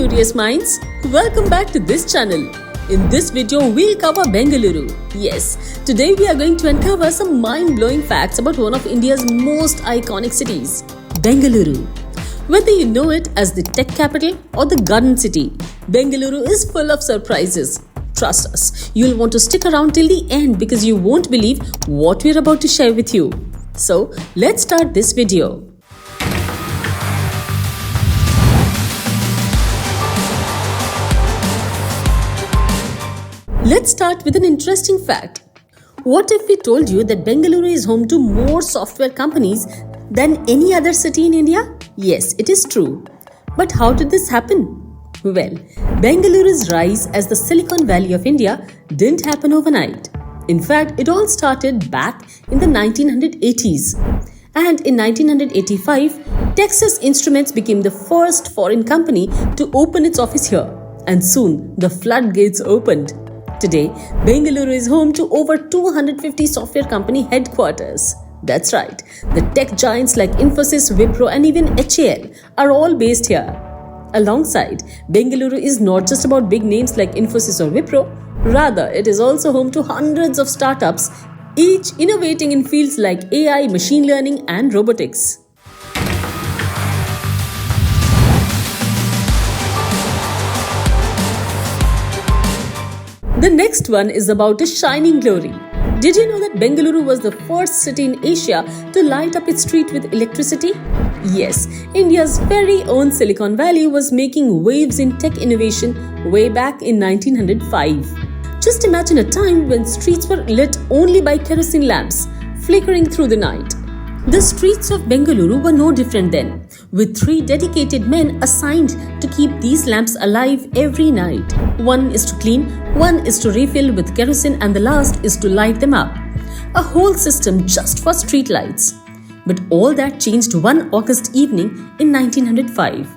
curious minds, welcome back to this channel. In this video, we'll cover Bengaluru. Yes, today we are going to uncover some mind-blowing facts about one of India's most iconic cities, Bengaluru. Whether you know it as the tech capital or the garden city, Bengaluru is full of surprises. Trust us, you'll want to stick around till the end because you won't believe what we're about to share with you. So, let's start this video. Let's start with an interesting fact. What if we told you that Bengaluru is home to more software companies than any other city in India? Yes, it is true. But how did this happen? Well, Bengaluru's rise as the Silicon Valley of India didn't happen overnight. In fact, it all started back in the 1980s. And in 1985, Texas Instruments became the first foreign company to open its office here. And soon, the floodgates opened. Today, Bengaluru is home to over 250 software company headquarters. That's right, the tech giants like Infosys, Wipro and even HAL are all based here. Alongside, Bengaluru is not just about big names like Infosys or Wipro, rather it is also home to hundreds of startups, each innovating in fields like AI, machine learning and robotics. The next one is about a shining glory. Did you know that Bengaluru was the first city in Asia to light up its street with electricity? Yes, India's very own Silicon Valley was making waves in tech innovation way back in 1905. Just imagine a time when streets were lit only by kerosene lamps, flickering through the night. The streets of Bengaluru were no different then, with 3 dedicated men assigned to keep these lamps alive every night. One is to clean, one is to refill with kerosene and the last is to light them up. A whole system just for street lights. But all that changed one August evening in 1905.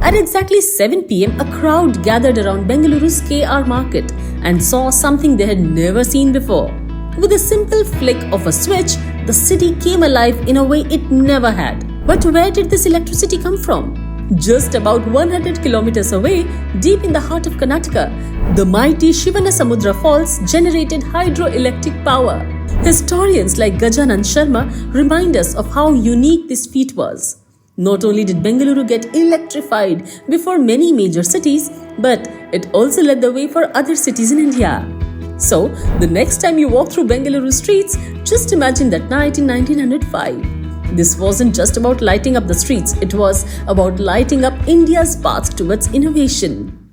At exactly 7 p.m, a crowd gathered around Bengaluru's KR market and saw something they had never seen before. With a simple flick of a switch, the city came alive in a way it never had. But where did this electricity come from? Just about 100 kilometers away, deep in the heart of Karnataka, the mighty Shivanasamudra Falls generated hydroelectric power. Historians like Gajanand Sharma remind us of how unique this feat was. Not only did Bengaluru get electrified before many major cities, but it also led the way for other cities in India. So, the next time you walk through Bengaluru streets, just imagine that night in 1905. This wasn't just about lighting up the streets, it was about lighting up India's path towards innovation.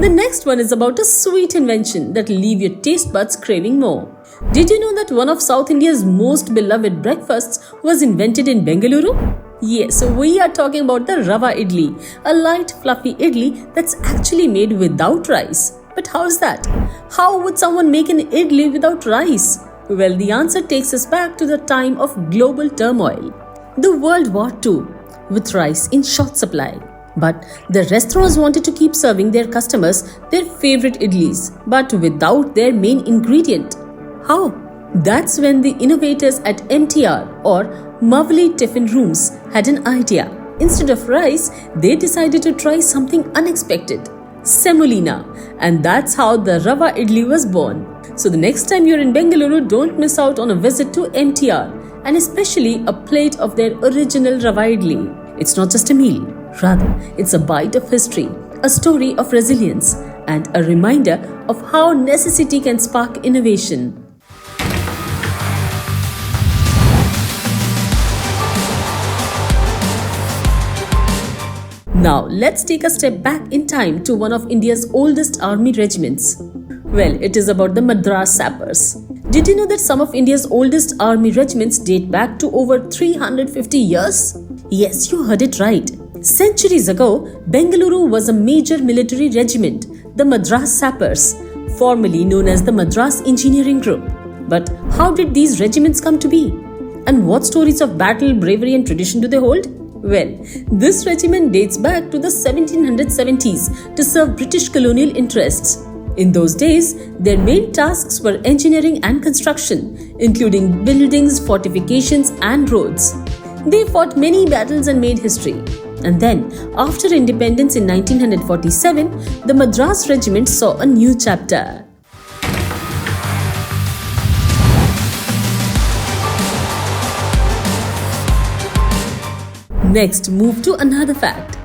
The next one is about a sweet invention that will leave your taste buds craving more. Did you know that one of South India's most beloved breakfasts was invented in Bengaluru? Yes, we are talking about the Rava Idli, a light fluffy idli that's actually made without rice. But how's that? How would someone make an idli without rice? Well, the answer takes us back to the time of global turmoil, the World War II, with rice in short supply. But the restaurants wanted to keep serving their customers their favorite idlis, but without their main ingredient. How? That's when the innovators at MTR or Mavli Tiffin Rooms had an idea. Instead of rice, they decided to try something unexpected, semolina, and that's how the Rava Idli was born. So the next time you're in Bengaluru, don't miss out on a visit to MTR and especially a plate of their original Rava Idli. It's not just a meal, rather it's a bite of history, a story of resilience and a reminder of how necessity can spark innovation. Now, let's take a step back in time to one of India's oldest army regiments. Well, it is about the Madras Sappers. Did you know that some of India's oldest army regiments date back to over 350 years? Yes, you heard it right. Centuries ago, Bengaluru was a major military regiment, the Madras Sappers, formerly known as the Madras Engineering Group. But how did these regiments come to be? And what stories of battle, bravery and tradition do they hold? Well, this regiment dates back to the 1770s to serve British colonial interests. In those days, their main tasks were engineering and construction, including buildings, fortifications, and roads. They fought many battles and made history. And then, after independence in 1947, the Madras Regiment saw a new chapter. Next, move to another fact.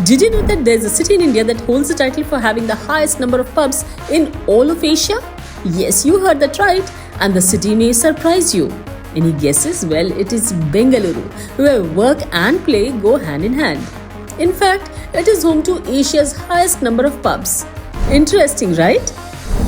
Did you know that there's a city in India that holds the title for having the highest number of pubs in all of Asia? Yes, you heard that right. And the city may surprise you. Any guesses? Well, it is Bengaluru, where work and play go hand in hand. In fact, it is home to Asia's highest number of pubs. Interesting, right?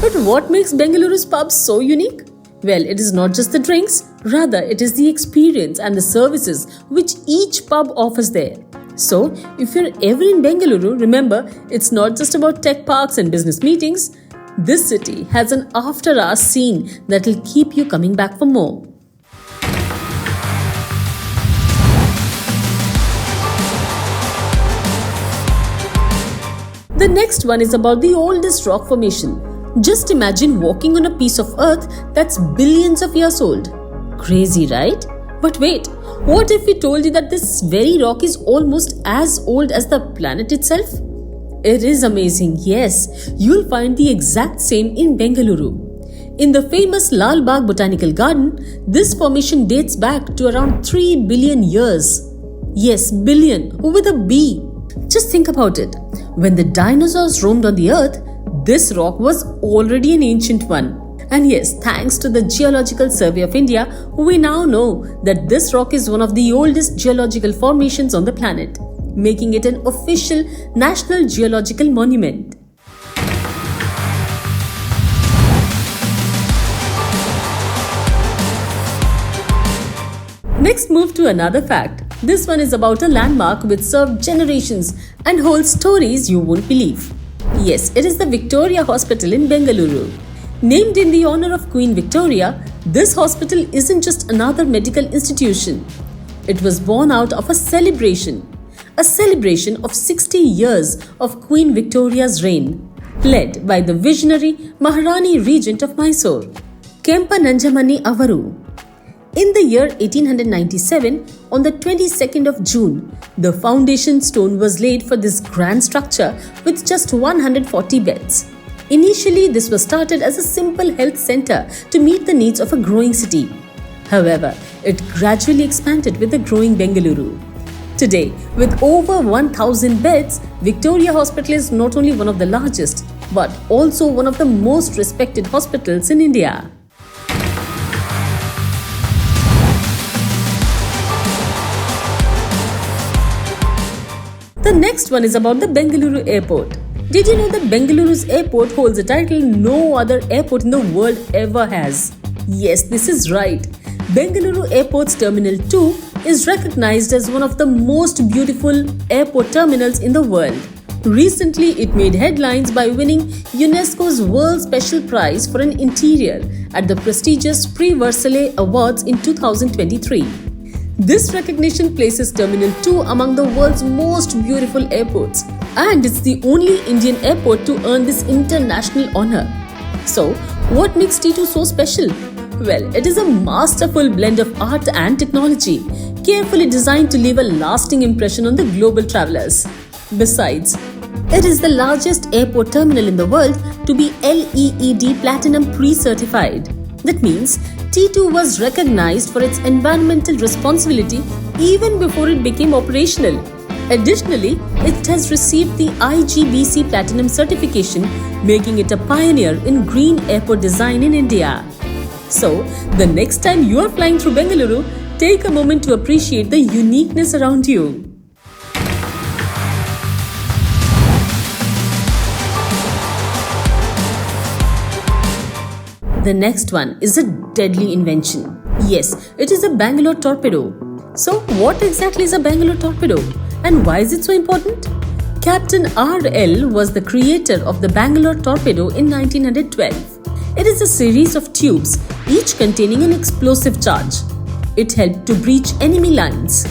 But what makes Bengaluru's pubs so unique? Well, it is not just the drinks, rather it is the experience and the services which each pub offers there. So, if you're ever in Bengaluru, remember, it's not just about tech parks and business meetings. This city has an after-hours scene that will keep you coming back for more. The next one is about the oldest rock formation. Just imagine walking on a piece of earth that's billions of years old. Crazy, right? But wait, what if we told you that this very rock is almost as old as the planet itself? It is amazing, yes. You'll find the exact same in Bengaluru. In the famous Lal Bagh Botanical Garden, this formation dates back to around 3 billion years. Yes, billion, with a B. Just think about it. When the dinosaurs roamed on the earth, this rock was already an ancient one. And yes, thanks to the Geological Survey of India, we now know that this rock is one of the oldest geological formations on the planet, making it an official National Geological Monument. Next, move to another fact. This one is about a landmark which served generations and holds stories you won't believe. Yes, it is the Victoria Hospital in Bengaluru. Named in the honor of Queen Victoria, this hospital isn't just another medical institution. It was born out of a celebration of 60 years of Queen Victoria's reign, led by the visionary Maharani Regent of Mysore, Kempa Nanjamani Avaru. In the year 1897, on the 22nd of June, the foundation stone was laid for this grand structure with just 140 beds. Initially, this was started as a simple health center to meet the needs of a growing city. However, it gradually expanded with the growing Bengaluru. Today, with over 1,000 beds, Victoria Hospital is not only one of the largest, but also one of the most respected hospitals in India. The next one is about the Bengaluru airport. Did you know that Bengaluru's airport holds a title no other airport in the world ever has? Yes, this is right. Bengaluru Airport's Terminal 2 is recognized as one of the most beautiful airport terminals in the world. Recently, it made headlines by winning UNESCO's World Special Prize for an interior at the prestigious Prix Versailles Awards in 2023. This recognition places Terminal 2 among the world's most beautiful airports, and it's the only Indian airport to earn this international honor. So, what makes T2 so special? Well, it is a masterful blend of art and technology, carefully designed to leave a lasting impression on the global travelers. Besides, it is the largest airport terminal in the world to be LEED Platinum pre-certified. That means T2 was recognized for its environmental responsibility even before it became operational. Additionally, it has received the IGBC Platinum certification, making it a pioneer in green airport design in India. So, the next time you are flying through Bengaluru, take a moment to appreciate the uniqueness around you. The next one is a deadly invention. Yes, it is a Bangalore torpedo. So, what exactly is a Bangalore torpedo? And why is it so important? Captain R.L. was the creator of the Bangalore torpedo in 1912. It is a series of tubes, each containing an explosive charge. It helped to breach enemy lines.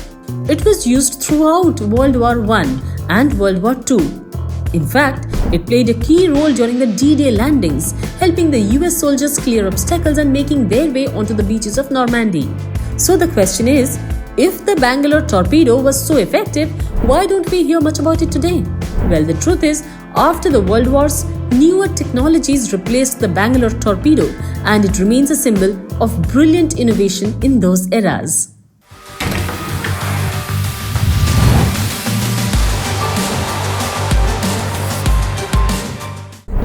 It was used throughout World War I and World War II. In fact, it played a key role during the D-Day landings, helping the US soldiers clear obstacles and making their way onto the beaches of Normandy. So the question is, if the Bangalore torpedo was so effective, why don't we hear much about it today? Well, the truth is, after the World Wars, newer technologies replaced the Bangalore torpedo, and it remains a symbol of brilliant innovation in those eras.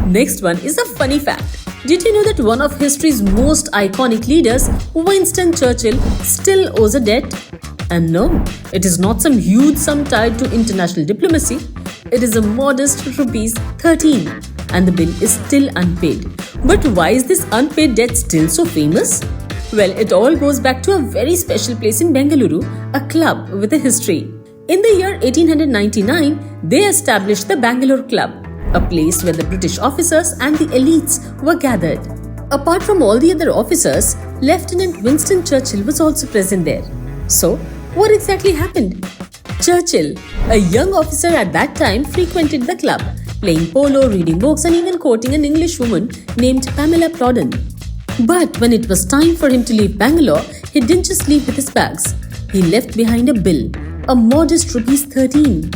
Next one is a funny fact. Did you know that one of history's most iconic leaders, Winston Churchill, still owes a debt? And no, it is not some huge sum tied to international diplomacy. It is a modest rupees 13, and the bill is still unpaid. But why is this unpaid debt still so famous? Well, it all goes back to a very special place in Bengaluru, a club with a history. In the year 1899, they established the Bangalore Club, a place where the British officers and the elites were gathered. Apart from all the other officers, Lieutenant Winston Churchill was also present there. So, what exactly happened? Churchill, a young officer at that time, frequented the club, playing polo, reading books, and even courting an English woman named Pamela Plodden. But when it was time for him to leave Bangalore, he didn't just leave with his bags. He left behind a bill, a modest rupees 13.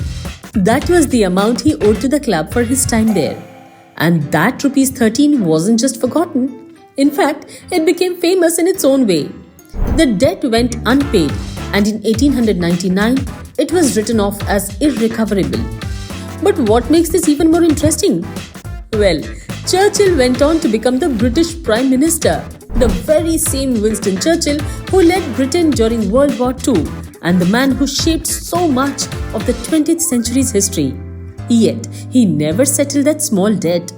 That was the amount he owed to the club for his time there. And that rupees 13 wasn't just forgotten. In fact, it became famous in its own way. The debt went unpaid, and in 1899, it was written off as irrecoverable. But what makes this even more interesting? Well, Churchill went on to become the British Prime Minister, the very same Winston Churchill who led Britain during World War II, and the man who shaped so much of the 20th century's history. Yet, he never settled that small debt.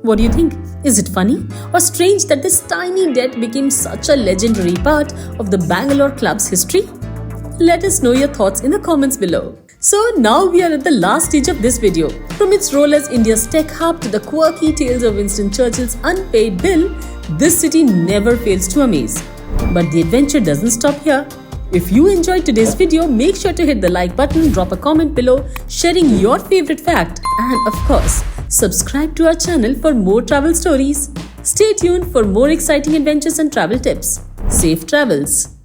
What do you think? Is it funny or strange that this tiny debt became such a legendary part of the Bangalore Club's history? Let us know your thoughts in the comments below. So now we are at the last stage of this video. From its role as India's tech hub to the quirky tales of Winston Churchill's unpaid bill, this city never fails to amaze. But the adventure doesn't stop here. If you enjoyed today's video, make sure to hit the like button, drop a comment below, sharing your favorite fact, and of course, subscribe to our channel for more travel stories. Stay tuned for more exciting adventures and travel tips. Safe travels!